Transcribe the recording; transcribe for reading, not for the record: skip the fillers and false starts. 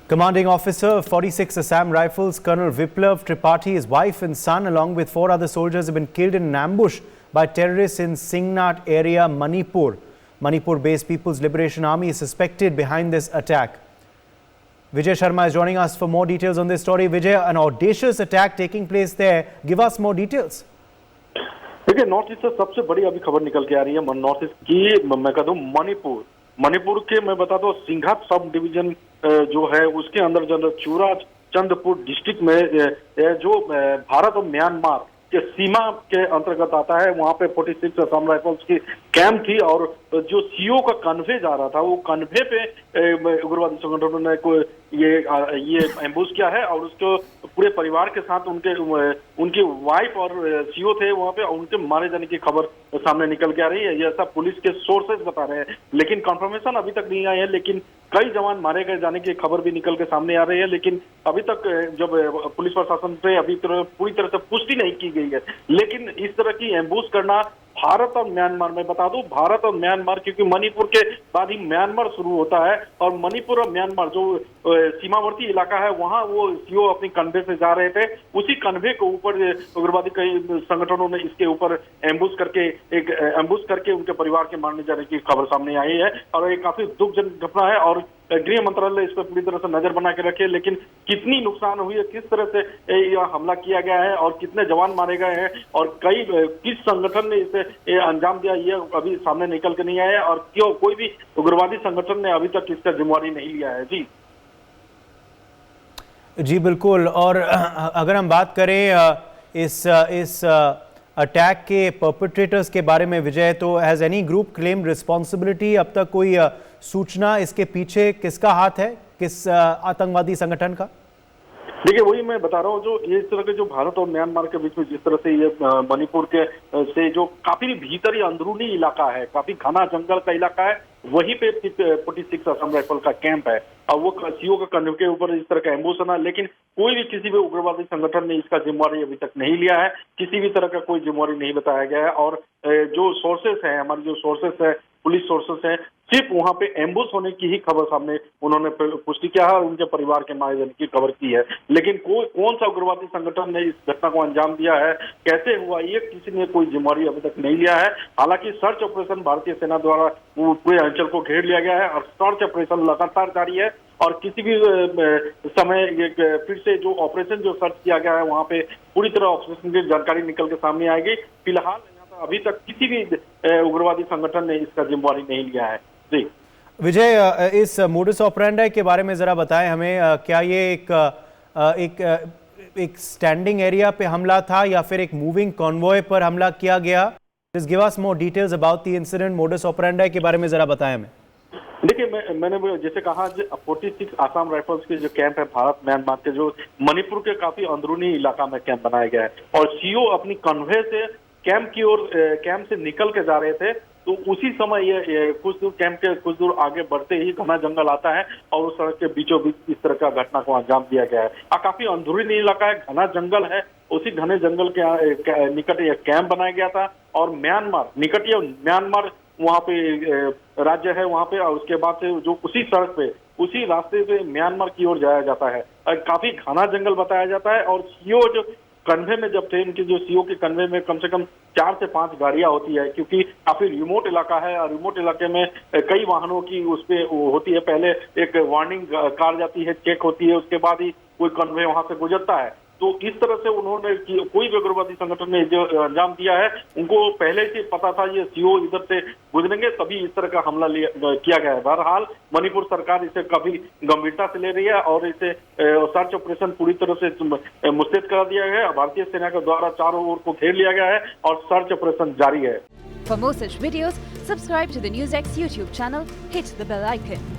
Commanding officer of 46 Assam Rifles, Colonel Viplav Tripathi, his wife and son, along with 4 other soldiers, have been killed in an ambush by terrorists in Singnat area, Manipur. Manipur-based People's Liberation Army is suspected behind this attack. Vijay Sharma is joining us for more details on this story. Vijay, an audacious attack taking place there. Give us more details. देखिए, north east से सबसे बड़ी अभी खबर निकल के आ रही है नॉर्थ ईस्ट की। मैं कह दूं मणिपुर के मैं बता दूं सिंघाट सब डिवीजन जो है उसके अंदर जो चूरा चंद्रपुर डिस्ट्रिक्ट में जो भारत और म्यांमार के सीमा के अंतर्गत आता है, वहां पे 46 असम राइफल्स की कैंप थी और जो सीओ का कन्वे जा रहा था, वो कन्वे पे उग्रवादी संगठनों ने ये एम्बुश किया है और उसको पूरे परिवार के साथ उनकी वाइफ और सीओ थे वहां पे, उनके मारे जाने की खबर सामने निकल के आ रही है। ये ऐसा पुलिस के सोर्सेज बता रहे हैं, लेकिन कंफर्मेशन अभी तक नहीं आई है। लेकिन कई जवान मारे गए जाने की खबर भी निकल के सामने आ रही है, लेकिन अभी तक जब पुलिस प्रशासन से अभी पूरी तरह से पुष्टि नहीं की गई है। लेकिन इस तरह की एम्बुश करना भारत और म्यांमार में, बता दूं भारत और म्यांमार, क्योंकि मणिपुर के बाद ही म्यांमार शुरू होता है और मणिपुर और म्यांमार जो सीमावर्ती इलाका है, वहां वो सीओ अपनी कन्वे से जा रहे थे। उसी कन्वे के ऊपर उग्रवादी कई संगठनों ने इसके ऊपर एम्बुश करके उनके परिवार के मारने जाने की खबर सामने आई है और ये काफी दुखजनक घटना है और गृह मंत्रालय इस पर पूरी तरह से नजर बना के रखे। लेकिन कितनी नुकसान हुई है, किस तरह से यह हमला किया गया है और कितने जवान मारे गए हैं और किस संगठन ने इसे अंजाम दिया, ये अभी सामने निकल के नहीं आया और क्यों कोई भी उग्रवादी संगठन ने अभी तक इसका जिम्मेवारी नहीं लिया है। जी बिल्कुल। और अगर हम बात करें इस अटैक के परपेट्रेटर्स के बारे में विजय, तो has any group claim responsibility? अब तक कोई सूचना इसके पीछे किसका हाथ है, किस आतंकवादी संगठन का? देखिए, वही मैं बता रहा हूँ, जो इस तरह के जो भारत और म्यांमार के बीच में जिस तरह से ये मणिपुर के से जो काफी भीतरी अंदरूनी इलाका है, काफी घना जंगल का इलाका है, वहीं पे 46 असम राइफल का कैंप है और वो सीओ का कन्वे के ऊपर इस तरह का एम्बुश बना। लेकिन कोई भी किसी भी उग्रवादी संगठन ने इसका जिम्मेवारी अभी तक नहीं लिया है, किसी भी तरह का कोई जिम्मेवारी नहीं बताया गया है। और जो सोर्सेस है, हमारी जो सोर्सेस है, पुलिस सोर्सेस है, सिर्फ वहां पे एम्बुश होने की ही खबर सामने उन्होंने पुष्टि किया है और उनके परिवार के मारे जाने की खबर की है। लेकिन कौन सा उग्रवादी संगठन ने इस घटना को अंजाम दिया है, कैसे हुआ, ये किसी ने कोई जिम्मेवारी अभी तक नहीं लिया है। हालांकि सर्च ऑपरेशन भारतीय सेना द्वारा पूरे अंचल को घेर लिया गया है और सर्च ऑपरेशन लगातार जारी है और किसी भी समय फिर से जो ऑपरेशन जो सर्च किया गया है, वहां पे पूरी तरह ऑपरेशन की जानकारी निकल के सामने आएगी। फिलहाल अभी तक किसी भी उग्रवादी संगठन ने इसका जिम्मेवारी नहीं लिया है। जी विजय, इस मोडस ऑपरेंडी के बारे में जरा बताएं हमें। क्या ये एक स्टैंडिंग एरिया पे हमला था या फिर एक मूविंग कॉन्वॉय पर हमला किया गया? Please give us more details about the incident, modus operandi के बारे में जरा बताएं हमें। देखिए, मैंने जैसे कहा, 46 आसाम राइफल्स के जो कैंप है भारत म्यांमार के, जो मणिपुर के काफी अंदरूनी इलाका में कैंप बनाया गया है और सीओ अपनी कन्वे से कैंप से निकल के जा रहे थे, तो उसी समय ये कुछ दूर कैंप के कुछ दूर आगे बढ़ते ही घना जंगल आता है और उस सड़क के बीचों बीच इस तरह का घटना को अंजाम दिया गया है। काफी अंदरूनी इलाका है, घना जंगल है, उसी घने जंगल के निकट यह कैंप बनाया गया था और म्यांमार वहां पे राज्य है वहां पे, और उसके बाद से जो उसी सड़क पे उसी रास्ते पे म्यांमार की ओर जाया जाता है। काफी घना जंगल बताया जाता है और सीओ जो कन्वे में जब थे, इनके जो सीओ के कन्वे में कम से कम 4 से 5 गाड़ियां होती है, क्योंकि काफी रिमोट इलाका है और रिमोट इलाके में कई वाहनों की उस पे होती है। पहले एक वार्निंग कार जाती है, चेक होती है, उसके बाद ही कोई कन्वे वहां से गुजरता है। तो इस तरह से उन्होंने कोई भी उग्रवादी संगठन ने जो अंजाम दिया है, उनको पहले से पता था ये सीओ इधर से गुजरेंगे, तभी इस तरह का हमला किया गया है। बहरहाल मणिपुर सरकार इसे काफी गंभीरता से ले रही है और इसे सर्च ऑपरेशन पूरी तरह से मुस्तैद कर दिया गया है। भारतीय सेना के द्वारा चारों ओर को घेर लिया गया है और सर्च ऑपरेशन जारी है। For more such videos, subscribe to the NewsX YouTube channel, hit the bell icon.